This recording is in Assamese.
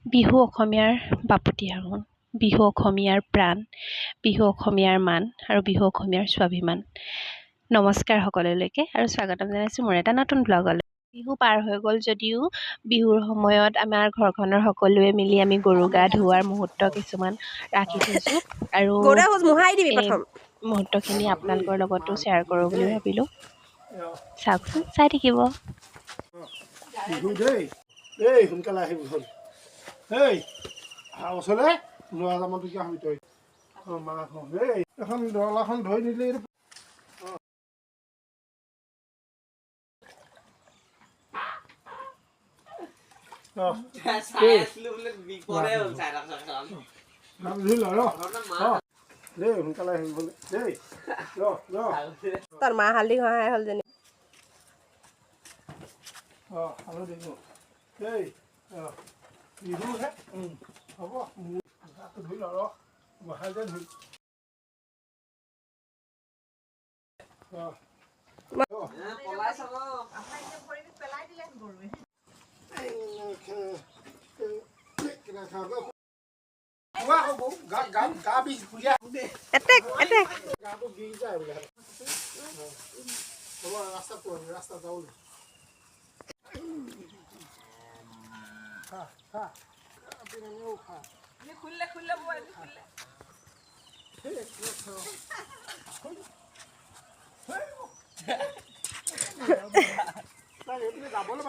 বিহু অসমীয়াৰ বাপতিসাহোন, বিহু অসমীয়াৰ প্ৰাণ, বিহু অসমীয়াৰ মান আৰু বিহু অসমীয়াৰ স্বাভিমান। নমস্কাৰ সকলোলৈকে আৰু স্বাগতম জনাইছোঁ মোৰ এটা নতুন ব্লগলৈ। বিহু পাৰ হৈ গ'ল যদিও বিহুৰ সময়ত আমাৰ ঘৰখনৰ সকলোৱে মিলি আমি গৰু গা ধুওৱাৰ মুহূৰ্ত কিছুমান ৰাখি থৈছোঁ আৰু এই মুহূৰ্তখিনি আপোনালোকৰ লগতো শ্বেয়াৰ কৰোঁ বুলি ভাবিলোঁ। চাওকচোন, চাই থাকিব। বিহু দেই এই সোনকালে আহিব হ'ল এই ওচৰলৈ ল'ৰা যামতো কিয় হবি তই মাক দেই এখন দলাখন ধৰি নিদিলে দেই সোনকালে আহিব দেই তোৰ মা হালদি খাই হল জানি আৰু দিলোঁ দেই বিহু হে হ'ব গাটো ধুই ল বহাই যে ধুই ৰাস্তা যাওঁ যাবলৈ